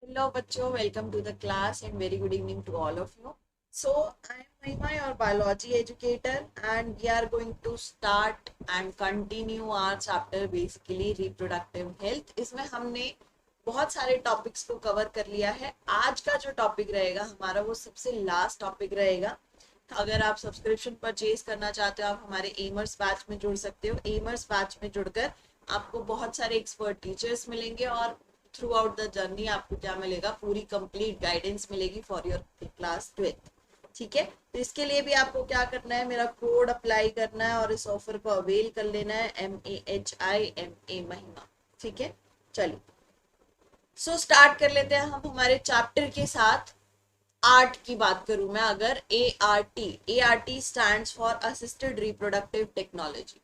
Hello, bachcho. Welcome to the class and very good evening to all of you. So, I am Mahima, your biology educator, and we are going to start and continue our chapter basically reproductive health. इसमें हमने बहुत सारे topics को cover कर लिया है. आज का जो टॉपिक रहेगा हमारा वो सबसे लास्ट टॉपिक रहेगा. अगर आप सब्सक्रिप्शन परचेज करना चाहते हो आप हमारे एमर्स बैच में जुड़ सकते हो. एमर्स बैच में जुड़कर आपको बहुत सारे एक्सपर्ट टीचर्स मिलेंगे और थ्रू आउट द जर्नी आपको क्या मिलेगा, पूरी कंप्लीट गाइडेंस मिलेगी फॉर योर क्लास 12th. ठीक है, तो इसके लिए भी आपको क्या करना है, मेरा कोड अप्लाई करना है और इस ऑफर को अवेल कर लेना है, MAHIMA महिमा. ठीक है, चलिए सो स्टार्ट कर लेते हैं हम हमारे चैप्टर के साथ. आर्ट की बात करूं मैं, अगर ART stands for assisted reproductive technology.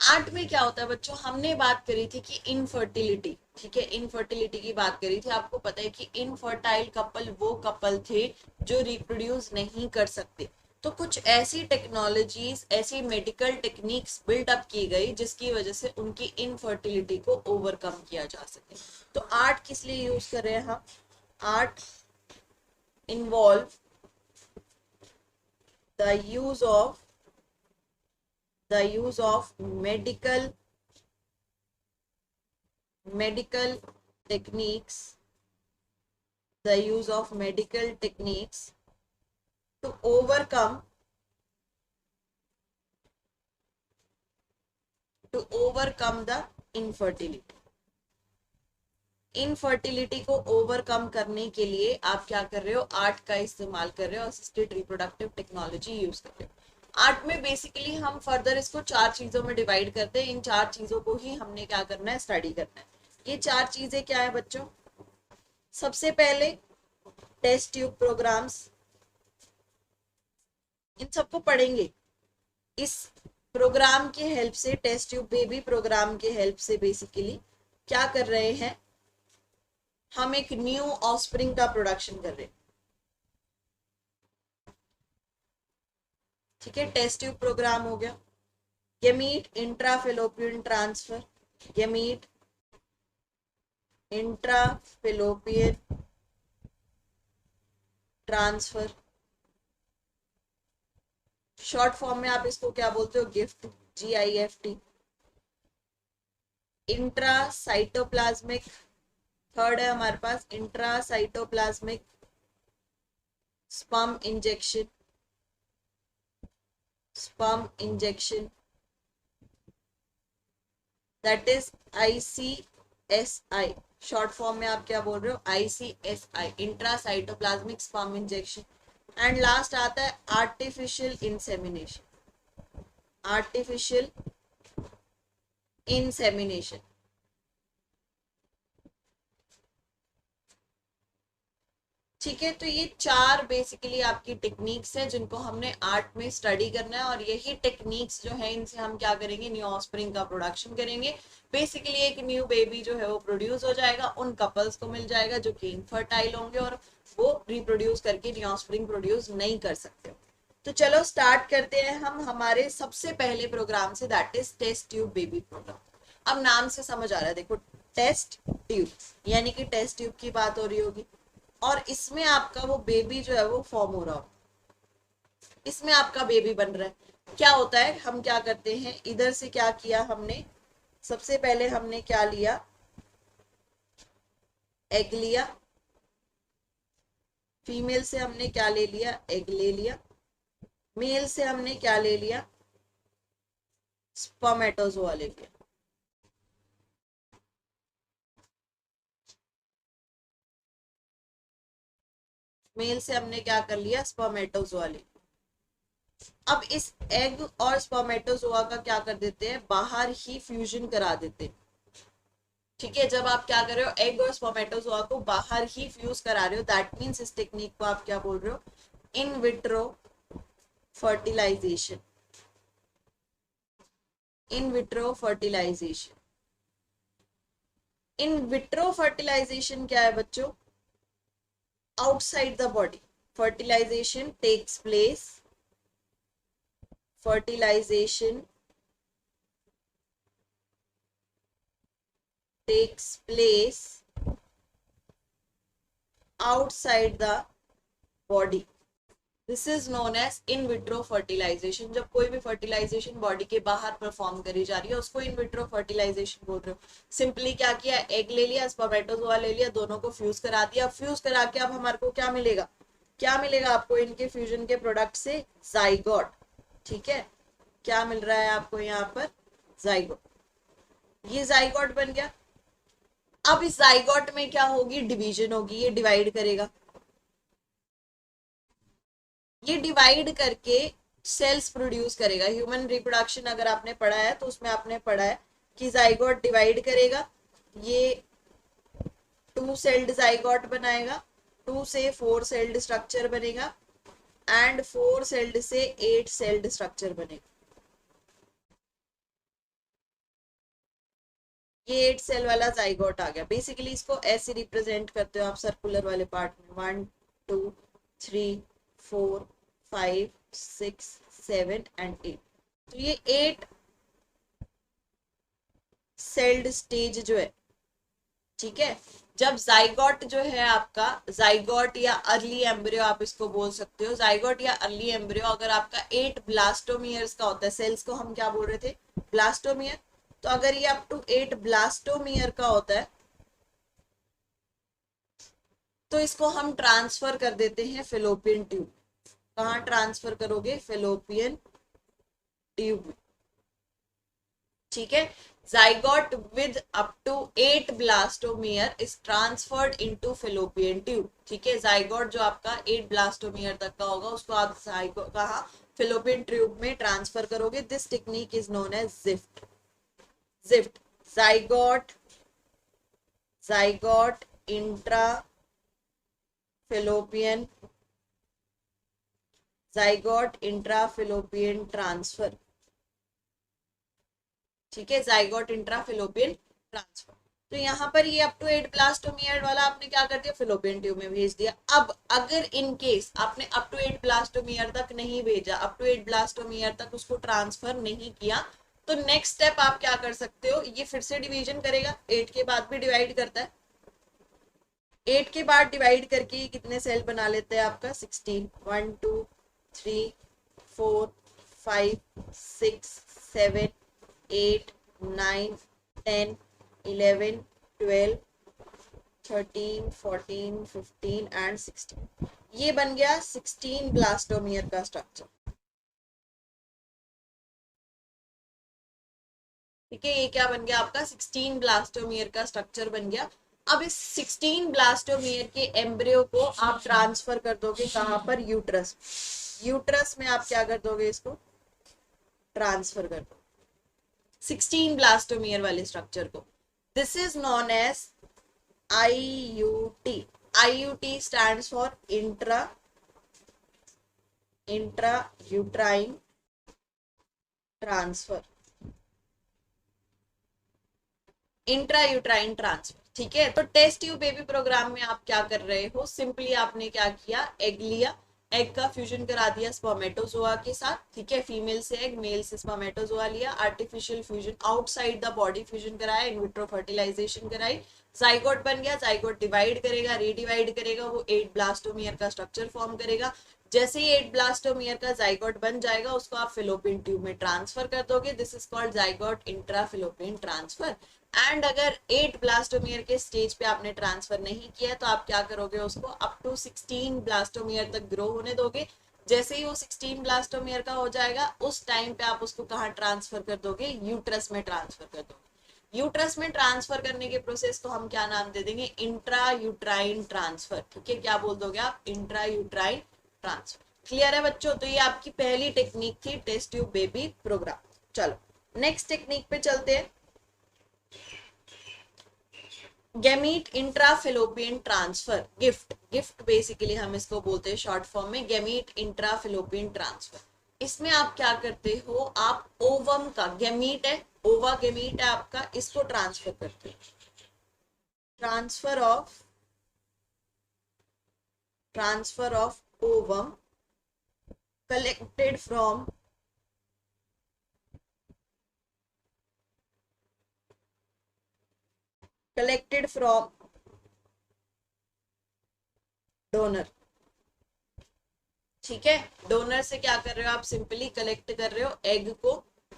Art में क्या होता है बच्चों, हमने बात करी थी कि इनफर्टिलिटी. ठीक है, इनफर्टिलिटी की बात करी थी. आपको पता है कि इनफर्टाइल कपल वो कपल थे जो रिप्रोड्यूस नहीं कर सकते. तो कुछ ऐसी टेक्नोलॉजीज, ऐसी मेडिकल टेक्निक्स बिल्डअप की गई जिसकी वजह से उनकी इनफर्टिलिटी को ओवरकम किया जा सके. तो आर्ट किस लिए यूज कर रहे हैं हम? Art involve the use of medical techniques, the use of medical techniques to overcome the infertility. Infertility को ओवरकम करने के लिए आप क्या कर रहे हो, आर्ट का इस्तेमाल कर रहे हो, असिस्टेड रिप्रोडक्टिव टेक्नोलॉजी यूज कर रहे हो. आर्ट में बेसिकली हम फर्दर इसको 4 चीजों में डिवाइड करते हैं. इन 4 चीजों को ही हमने क्या करना है, स्टडी करना है. ये 4 चीजें क्या है बच्चों? सबसे पहले टेस्ट ट्यूब प्रोग्राम्स, इन सबको पढ़ेंगे. इस प्रोग्राम के हेल्प से, टेस्ट ट्यूब बेबी प्रोग्राम के हेल्प से बेसिकली क्या कर रहे हैं, हम एक न्यू ऑफस्प्रिंग का प्रोडक्शन कर रहे हैं. ठीक है, टेस्ट ट्यूब प्रोग्राम हो गया. Gamete intrafallopian transfer, gamete intrafallopian transfer, short form में आप इसको क्या बोलते हो, गिफ्ट, GIFT. इंट्रासाइटोप्लाज्मिक, थर्ड है हमारे पास intracytoplasmic sperm injection, that is ICSI. Short form में आप क्या बोल रहे हो, ICSI, intracytoplasmic sperm injection. And last आता है आर्टिफिशियल इंसेमिनेशन. ठीक है, तो ये 4 बेसिकली आपकी टेक्निक्स है जिनको हमने आर्ट में स्टडी करना है. और यही टेक्निक्स जो है इनसे हम क्या करेंगे, न्यू ऑफस्प्रिंग का प्रोडक्शन करेंगे. बेसिकली एक न्यू बेबी जो है वो प्रोड्यूस हो जाएगा, उन कपल्स को मिल जाएगा जो कि इनफर्टाइल होंगे और वो रिप्रोड्यूस करके न्यू ऑफस्प्रिंग प्रोड्यूस नहीं कर सकते. तो चलो स्टार्ट करते हैं हम हमारे सबसे पहले प्रोग्राम से, that is test tube baby programme. अब नाम से समझ आ रहा है, देखो टेस्ट ट्यूब यानी कि टेस्ट ट्यूब की बात हो रही होगी और इसमें आपका वो बेबी जो है वो फॉर्म हो रहा हो, इसमें आपका बेबी बन रहा है. क्या होता है, हम क्या करते हैं, इधर से क्या किया हमने, सबसे पहले हमने क्या लिया, एग लिया. फीमेल से हमने क्या ले लिया, एग ले लिया. मेल से हमने क्या ले लिया, स्पर्मेटोजोआ ले लिया. मेल से हमने क्या कर लिया, स्पर्मेटोजोआ ले. अब इस एग और स्पर्मेटोजोआ का क्या कर देते हैं, बाहर ही फ्यूजन करा देते हैं. ठीक है, जब आप क्या कर रहे हो, एग और स्पर्मेटोजोआ को बाहर ही फ्यूज करा रहे हो, दैट मीन्स इस टेक्निक को आप क्या बोल रहे हो, in vitro fertilization. In vitro fertilization. In vitro fertilization क्या है बच्चों, outside the body. Fertilization takes place, fertilization takes place outside the body. This is known as in vitro fertilization. जब कोई भी फर्टिलाइजेशन बॉडी के बाहर परफॉर्म करी जा रही है उसको इन विट्रो फर्टिलाइजेशन बोल रहे हो. सिंपली क्या किया, एग ले लिया, स्पर्मेटोजोआ ले लिया, दोनों को फ्यूज करा दिया. फ्यूज करा के अब हमारे को क्या मिलेगा, क्या मिलेगा आपको इनके फ्यूजन के प्रोडक्ट से, जाइगोट. ठीक है, क्या मिल रहा है आपको यहाँ पर, जाइगोट. ये जाइगोट बन गया. अब इस जाइगोट में क्या होगी, डिवीजन होगी, ये डिवाइड करेगा. ये डिवाइड करके सेल्स प्रोड्यूस करेगा. ह्यूमन रिप्रोडक्शन अगर आपने पढ़ा है तो उसमें आपने पढ़ा है कि जाइगोट डिवाइड करेगा, ये 2 सेल्ड जाइगोट बनाएगा, 2 से 4 सेल्ड स्ट्रक्चर बनेगा, एंड 4 सेल्ड से 8 सेल्ड स्ट्रक्चर बनेगा. ये 8 सेल वाला जाइगोट आ गया. बेसिकली इसको ऐसे रिप्रेजेंट करते हो आप सर्कुलर वाले पार्ट में, 1 2 3 4 5 6 7 एंड 8. तो ये 8 सेल्ड स्टेज जो है, ठीक है. जब जाइगोट जो है आपका, जाइगोट या अर्ली एम्ब्रियो आप इसको बोल सकते हो, जाइगोट या अर्ली एम्ब्रियो अगर आपका 8 ब्लास्टोमियर्स का होता है, सेल्स को हम क्या बोल रहे थे, ब्लास्टोमियर. तो अगर ये अप टू 8 ब्लास्टोमियर का होता है तो इसको हम ट्रांसफर कर देते हैं फेलोपियन ट्यूब. कहाँ ट्रांसफर करोगे, फेलोपियन ट्यूब में. ठीक है. Zygote with up to 8 blastomere is transferred into fallopian tube. ठीक है, जाइगोट जो आपका 8 ब्लास्टोमियर तक का होगा उसको आप कहा फेलोपियन ट्यूब में ट्रांसफर करोगे. This technique is known as ZIFT. ZIFT, zygote, zygote intrafallopian, zygote intrafallopian transfer. ठीक है, जाइगोट इंट्रा फेलोपियन ट्रांसफर. तो यहाँ पर ये अप टू 8 ब्लास्टोमियर वाला आपने क्या कर दिया, फेलोपियन ट्यूब में भेज दिया. अब अगर इन केस आपने अप टू 8 ब्लास्टोमियर तक नहीं भेजा, अप टू 8 ब्लास्टोमियर तक उसको ट्रांसफर नहीं किया, तो नेक्स्ट स्टेप आप क्या कर सकते हो, ये फिर से डिवीजन करेगा. 8 के बाद भी डिवाइड करता है. 8 के बाद डिवाइड करके कितने सेल बना लेते हैं आपका, 16. 1 2 3 4 5 6 7 8 9 10 11 12 13 14 15 एंड 16. ये बन गया 16 ब्लास्टोमियर का स्ट्रक्चर. ठीक है, ये क्या बन गया आपका, 16 ब्लास्टोमियर का स्ट्रक्चर बन गया. अब इस 16 ब्लास्टोमियर के एम्ब्रियो को आप ट्रांसफर कर दोगे कहां पर, यूट्रस. यूट्रस में आप क्या कर दोगे, इसको ट्रांसफर कर दो 16 ब्लास्टोमियर वाले स्ट्रक्चर को. This is known as IUT. IUT stands for intra-uterine transfer. Intrauterine transfer. ठीक है, तो टेस्ट ट्यूब बेबी प्रोग्राम में आप क्या कर रहे हो, सिंपली आपने क्या किया, एग लिया, एग का फ्यूजन करा दिया स्पर्मेटोजोआ के साथ. ठीक है, फीमेल से एग, मेल से स्पर्मेटोजोआ लिया, artificial fusion outside the body fusion कराया, इनविट्रो फर्टिलाइजेशन कराई, जाइगोट बन गया. जाइगोट डिवाइड करेगा, रीडिवाइड करेगा, वो 8 ब्लास्टोमियर का स्ट्रक्चर फॉर्म करेगा. जैसे ही 8 ब्लास्टोमियर का जाइगोट बन जाएगा उसको आप फिलोपियन ट्यूब में ट्रांसफर कर दोगे. This is called zygote intra fallopian transfer. And अगर 8 ब्लास्टोमियर के स्टेज पे आपने ट्रांसफर नहीं किया तो आप क्या करोगे, उसको अप टू 16 ब्लास्टोमियर तक ग्रो होने दोगे. जैसे ही वो 16 ब्लास्टोमियर का हो जाएगा उस टाइम पे आप उसको कहाँ ट्रांसफर कर दोगे, यूट्रस में ट्रांसफर कर दोगे. यूट्रस में ट्रांसफर करने के प्रोसेस को हम क्या नाम दे देंगे, इंट्रा यूट्राइन ट्रांसफर. ठीक है, क्या बोल दोगे आप, इंट्रा यूट्राइन ट्रांसफर. क्लियर है बच्चों, तो ये आपकी पहली टेक्निक थी टेस्ट ट्यूब बेबी प्रोग्राम. चलो नेक्स्ट टेक्निक पे चलते हैं, gamete intrafallopian transfer. Gift, gift basically हम इसको बोलते हैं शॉर्ट फॉर्म में, गैमीट इंट्राफिलोपियन ट्रांसफर. इसमें आप क्या करते हो, आप ओवम का, गैमीट है, ओवा गैमीट है आपका, इसको ट्रांसफर करते हो. Transfer of ovum collected from donor. ठीक है, डोनर से क्या कर रहे हो आप, सिंपली कलेक्ट कर रहे हो एग को,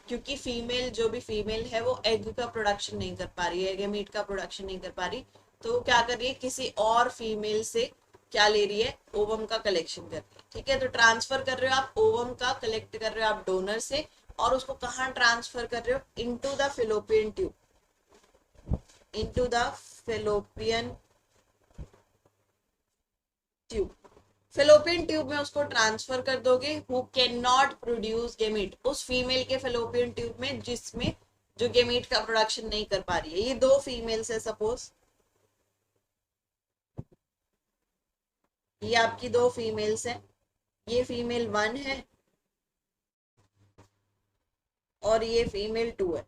क्योंकि फीमेल जो भी फीमेल है वो एग का प्रोडक्शन नहीं कर पा रही है, एग मीट का प्रोडक्शन नहीं कर पा रही, तो वो क्या कर रही है, किसी और फीमेल से क्या ले रही है, ओवम का कलेक्शन कर रही है। ठीक है, तो ट्रांसफर कर रहे हो आप ओवम का, कलेक्ट कर रहे हो आप डोनर से, और उसको कहाँ ट्रांसफर कर रहे हो, into the fallopian tube, into the fallopian tube. Fallopian tube में उसको ट्रांसफर कर दोगे, who can not produce gamete, उस फीमेल के फेलोपियन ट्यूब में जिसमें जो गेमीट का प्रोडक्शन नहीं कर पा रही है। ये दो फीमेल्स है सपोज, ये आपकी दो फीमेल्स हैं, ये फीमेल 1 है और ये फीमेल 2 है।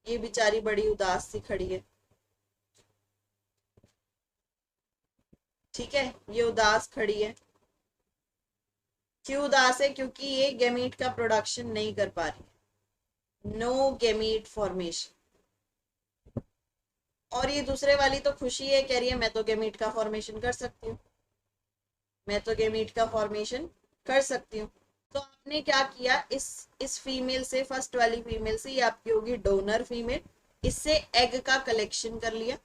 ये बेचारी बड़ी उदास सी खड़ी है। ठीक है, ये उदास खड़ी है, क्यों उदास है, क्योंकि ये गेमीट का प्रोडक्शन नहीं कर पा रही, नो गेमीट फॉर्मेशन। और ये दूसरे वाली तो खुशी है, कह रही है मैं तो गेमीट का फॉर्मेशन कर सकती हूँ, मैं तो गेमीट का फॉर्मेशन कर सकती हूँ। तो आपने क्या किया, इस फीमेल से, फर्स्ट वाली फीमेल से, ये आपकी होगी डोनर फीमेल, इससे एग का कलेक्शन कर लिया,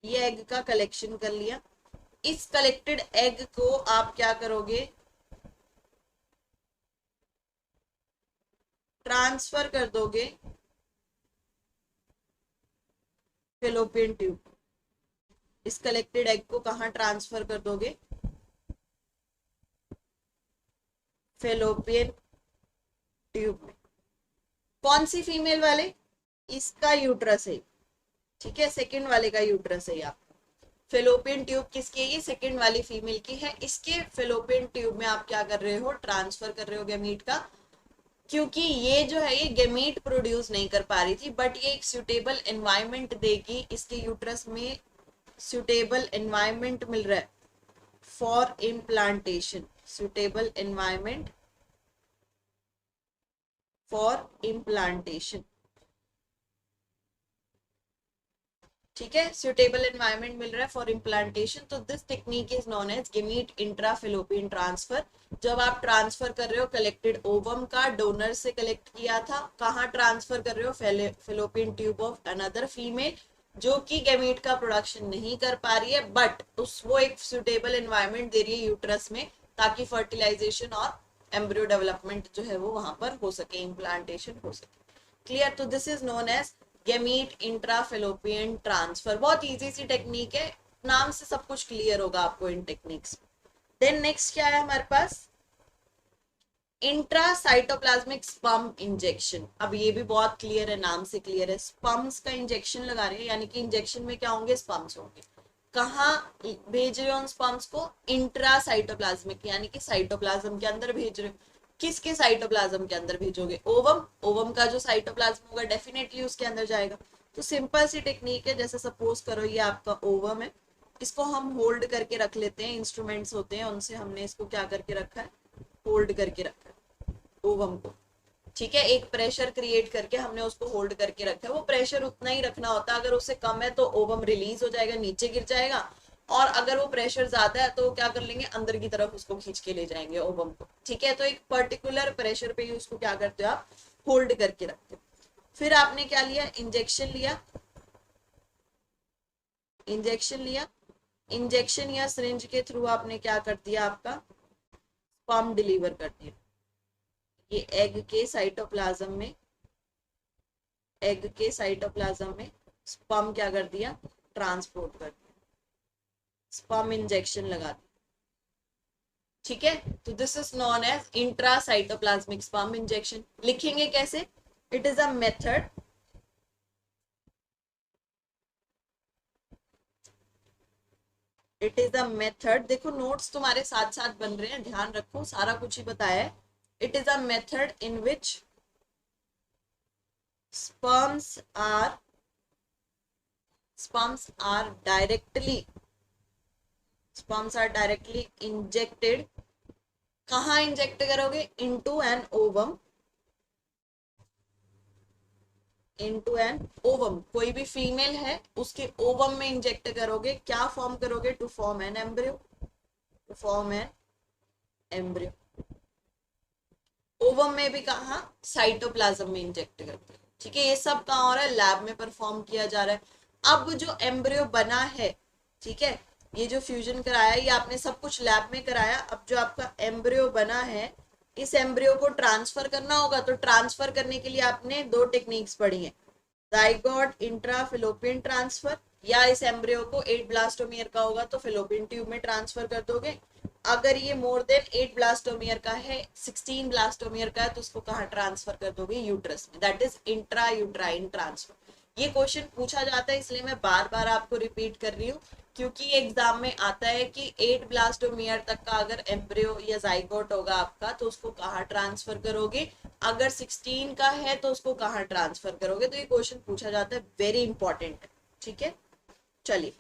ये एग का कलेक्शन कर लिया। इस कलेक्टेड एग को आप क्या करोगे, ट्रांसफर कर दोगे फेलोपियन ट्यूब। इस कलेक्टेड एग को कहाँ ट्रांसफर कर दोगे, फेलोपियन ट्यूब में। कौन सी फीमेल वाले, इसका यूट्रस है। ठीक है, सेकंड वाले का यूट्रस है आप। फेलोपियन ट्यूब किसकी है, ये सेकंड वाली फीमेल की है। इसके फेलोपियन ट्यूब में आप क्या कर रहे हो, ट्रांसफर कर रहे हो गेमीट का, क्योंकि ये जो है ये गेमीट प्रोड्यूस नहीं कर पा रही थी, बट ये एक सुटेबल एनवायरनमेंट देगी, इसके यूट्रस में सुटेबल एनवायरनमेंट मिल रहा है for implantation, suitable environment for implantation. ठीक है, सुटेबल एनवायरनमेंट मिल रहा है फॉर इम्प्लांटेशन, तो this technique is known as gamete intrafallopian transfer. जब आप ट्रांसफर कर रहे हो कलेक्टेड ओवम का, डोनर से कलेक्ट किया था, कहाँ ट्रांसफर कर रहे हो, fallopian tube of another female, जो कि गेमीट का प्रोडक्शन नहीं कर पा रही है, बट उस वो एक सुटेबल एनवायरनमेंट दे रही है यूट्रस में, ताकि फर्टिलाइजेशन और एम्ब्रियो डेवलपमेंट जो है वो वहां पर हो सके, इम्प्लांटेशन हो सके। क्लियर, तो this is known as gamete intrafallopian transfer. बहुत इजी सी टेक्निक है, नाम से सब कुछ क्लियर होगा आपको इन टेक्निक्स। देन नेक्स्ट क्या है हमारे पास, इंट्रासाइटोप्लाज्मिक स्पर्म इंजेक्शन। अब ये भी बहुत क्लियर है, नाम से क्लियर है, स्पर्म्स का इंजेक्शन लगा रहे हैं, यानी कि इंजेक्शन में क्या होंगे, स्पर्म्स होंगे। कहाँ भेज रहे हो उन स्पर्म्स को, इंट्रासाइटोप्लाज्मिक, यानी कि साइटोप्लाज्म के अंदर भेज रहे हो। किसके साइटोप्लाज्म के अंदर भेजोगे, ओवम, ओवम का जो साइटोप्लाज्म होगा डेफिनेटली उसके अंदर जाएगा। तो सिंपल सी टेक्निक है, जैसे सपोज करो ये आपका ओवम है, इसको हम होल्ड करके रख लेते हैं, इंस्ट्रूमेंट्स होते हैं उनसे हमने इसको क्या करके रखा है, होल्ड करके रखा है ओवम को। ठीक है, एक प्रेशर क्रिएट करके हमने उसको होल्ड करके रखा है, वो प्रेशर उतना ही रखना होता है, अगर उससे कम है तो ओवम रिलीज हो जाएगा, नीचे गिर जाएगा, और अगर वो प्रेशर ज्यादा है तो क्या कर लेंगे, अंदर की तरफ उसको खींच के ले जाएंगे ओवम को। ठीक है, तो एक पर्टिकुलर प्रेशर पे ही उसको क्या करते हो आप, होल्ड करके रखते हो। फिर आपने क्या लिया, इंजेक्शन लिया, इंजेक्शन लिया, इंजेक्शन या सिरिंज के थ्रू आपने क्या कर दिया, आपका स्पर्म डिलीवर कर दिया, ये एग के साइटोप्लाज्म में, एग के साइटोप्लाज्म में स्पर्म क्या कर दिया, ट्रांसपोर्ट कर दिया, स्पर्म इंजेक्शन लगा दिया। ठीक है, तो this is known as intracytoplasmic sperm injection. लिखेंगे कैसे, it is a method, it is a method, देखो नोट्स तुम्हारे साथ साथ बन रहे हैं, ध्यान रखो, सारा कुछ ही बताया है। It is a method in which sperms are sperms are directly sperms are directly injected, कहाँ इंजेक्ट करोगे, into an ovum, into an ovum, कोई भी फीमेल है उसके ओवम में इंजेक्ट करोगे, क्या फॉर्म करोगे, to form an embryo. To form an embryo. Ovum में भी कहा, साइटोप्लाज्म में इंजेक्ट करते हैं। ठीक है, ये सब कहाँ हो रहा है, लैब में परफॉर्म किया जा रहा है। अब जो एम्ब्रियो बना है, ठीक है, ये जो फ्यूजन कराया ये आपने सब कुछ लैब में कराया। अब जो आपका एम्ब्रियो बना है, इस एम्ब्रियो को ट्रांसफर करना होगा। तो ट्रांसफर करने के लिए आपने दो टेक्निक्स पढ़ी है, जाइगोट इंट्राफिलोपियन ट्रांसफर, या इस एम्ब्रियो को 8 ब्लास्टोमियर का होगा तो फिलोपियन ट्यूब में ट्रांसफर कर दोगे। अगर ये मोर देन 8 ब्लास्टोमियर का है, 16 ब्लास्टोमियर का है, तो उसको कहाँ ट्रांसफर कर दोगे, यूट्रस में। That is intra uterine transfer. ये क्वेश्चन पूछा जाता है, इसलिए मैं बार बार आपको रिपीट कर रही हूँ, क्योंकि एग्जाम में आता है कि 8 ब्लास्टोमियर तक का अगर एम्ब्रियो या जाइगोट होगा आपका, तो उसको कहाँ ट्रांसफर करोगे, अगर 16 का है तो उसको कहाँ ट्रांसफर करोगे। तो ये क्वेश्चन पूछा जाता है, वेरी इंपॉर्टेंट है। ठीक है, चलिए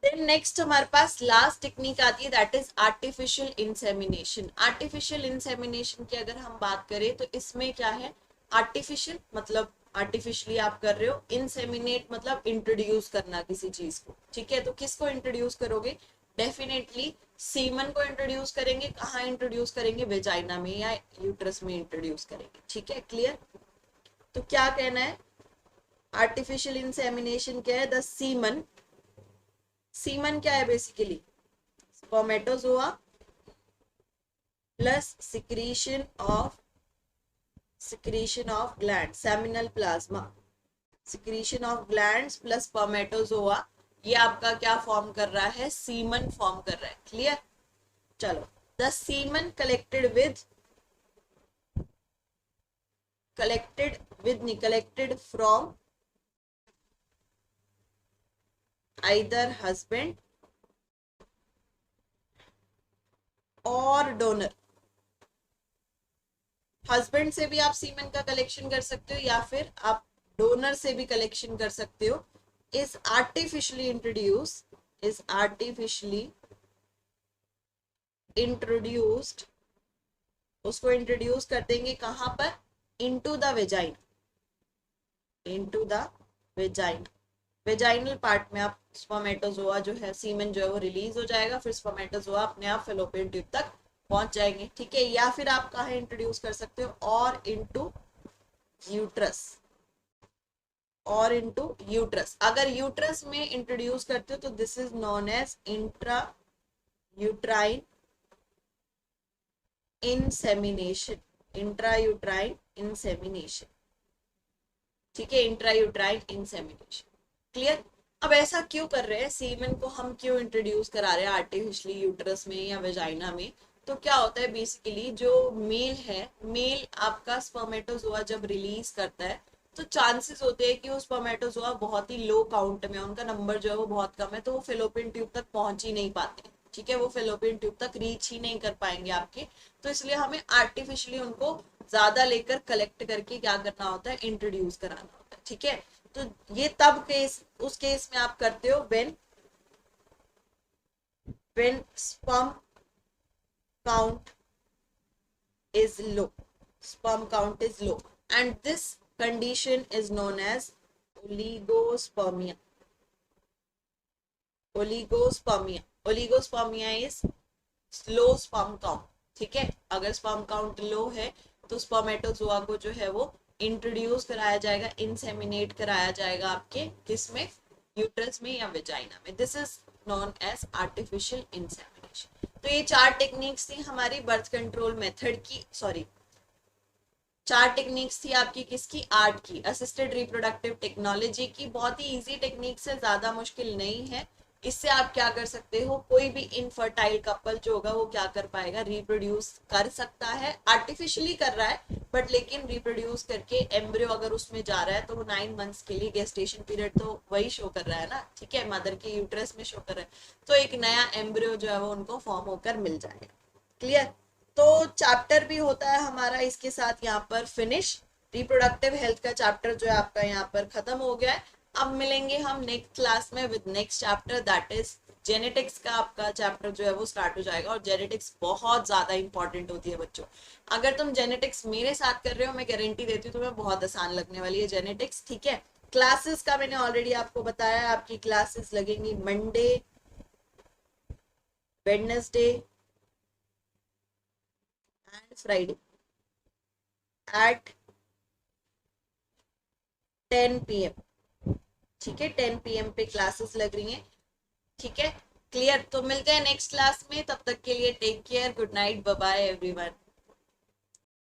देन नेक्स्ट हमारे पास लास्ट टेक्निक आती है, that is artificial insemination. Artificial insemination की अगर हम बात करें तो इसमें क्या है, आर्टिफिशियल मतलब आर्टिफिशियली आप कर रहे हो, इंसेमिनेट मतलब इंट्रोड्यूस करना किसी चीज को। ठीक है, तो किसको इंट्रोड्यूस करोगे, डेफिनेटली सीमन को इंट्रोड्यूस करेंगे। कहाँ इंट्रोड्यूस करेंगे, वेजाइना में या यूट्रस में इंट्रोड्यूस करेंगे। ठीक है, क्लियर। तो क्या कहना है, आर्टिफिशियल इंसेमिनेशन क्या है, द सीमन, सीमन क्या है basically, spermatozoa plus secretion of gland, seminal plasma, secretion of glands plus spermatozoa, ये आपका क्या फॉर्म कर रहा है, सीमन फॉर्म कर रहा है। क्लियर, चलो, the semen collected from either husband और डोनर। हस्बैंड से भी आप सीमेन का कलेक्शन कर सकते हो या फिर आप डोनर से भी कलेक्शन कर सकते हो। इज आर्टिफिशियली इंट्रोड्यूस्ड, उसको इंट्रोड्यूस कर देंगे कहां पर, इनटू द वेजाइन, वेजाइनल पार्ट में आप स्पर्मेटोजोआ जो है, सीमेन जो है वो रिलीज हो जाएगा, फिर स्पर्मेटोजोआ अपने आप फेलोपियन ट्यूब तक पहुंच जाएंगे। ठीक है, या फिर आप कहा इंट्रोड्यूस कर सकते हो, और इनटू यूट्रस। अगर यूट्रस में इंट्रोड्यूस करते हो तो this is known as intrauterine insemination, ठीक है, इंट्रायूट्राइन इंसेमिनेशन। क्लियर। अब ऐसा क्यों कर रहे हैं, सीमेन को हम क्यों इंट्रोड्यूस करा रहे हैं आर्टिफिशियली यूट्रस में या वेजाइना में। तो क्या होता है बेसिकली, जो मेल है, मेल आपका स्पर्मेटोजोआ जब रिलीज करता है तो चांसेस होते हैं कि वो स्पर्मेटोजोआ बहुत ही लो काउंट में, उनका नंबर जो है वो बहुत कम है, तो वो फेलोपियन ट्यूब तक पहुंच ही नहीं पाते। ठीक है, वो फेलोपियन ट्यूब तक रीच ही नहीं कर पाएंगे आपके। तो इसलिए हमें आर्टिफिशियली उनको ज्यादा लेकर कलेक्ट करके क्या करना होता है, इंट्रोड्यूस कराना होता है। ठीक है, तो ये तब केस, उस केस में आप करते हो when sperm count is low and this condition is known as oligospermia is slow sperm count। ठीक है, अगर स्पर्म काउंट लो है तो स्पर्मेटोजोआ को जो है वो इंट्रोड्यूस कराया जाएगा, इंसेमिनेट कराया जाएगा आपके किसमें, यूट्रस में या वेजाइना में। This is known as artificial insemination. तो ये 4 टेक्निक्स थी हमारी बर्थ कंट्रोल मेथड की, सॉरी 4 टेक्निक्स थी आपकी किसकी, आर्ट की, असिस्टेड रिप्रोडक्टिव टेक्नोलॉजी की। बहुत ही इजी टेक्निक्स है, ज्यादा मुश्किल नहीं है। इससे आप क्या कर सकते हो, कोई भी इनफर्टाइल कपल जो होगा वो क्या कर पाएगा, रिप्रोड्यूस कर सकता है। आर्टिफिशियली कर रहा है बट लेकिन रिप्रोड्यूस करके एम्ब्रियो अगर उसमें जा रहा है तो वो 9 मंथ्स के लिए गेस्टेशन पीरियड तो वही शो कर रहा है ना। ठीक है, मदर के यूट्रस में शो कर रहा है, तो एक नया एम्ब्रियो जो है वो उनको फॉर्म होकर मिल जाएगा। क्लियर। तो चैप्टर भी होता है हमारा इसके साथ यहाँ पर फिनिश। रिप्रोडक्टिव हेल्थ का चैप्टर जो है आपका यहाँ पर खत्म हो गया है। अब मिलेंगे हम नेक्स्ट क्लास में with next chapter, that is genetics का आपका चैप्टर जो है वो स्टार्ट हो जाएगा। और जेनेटिक्स बहुत ज्यादा इंपॉर्टेंट होती है बच्चों। अगर तुम जेनेटिक्स मेरे साथ कर रहे हो, मैं गारंटी देती हूँ तुम्हें बहुत आसान लगने वाली है जेनेटिक्स। ठीक है, क्लासेस का मैंने ऑलरेडी आपको बताया, आपकी क्लासेस लगेंगी Monday, Wednesday and Friday at 10 PM। ठीक है, 10 PM पे क्लासेस लग रही हैं। ठीक है, क्लियर। तो मिलते हैं नेक्स्ट क्लास में, तब तक के लिए take care, good night, bye bye everyone.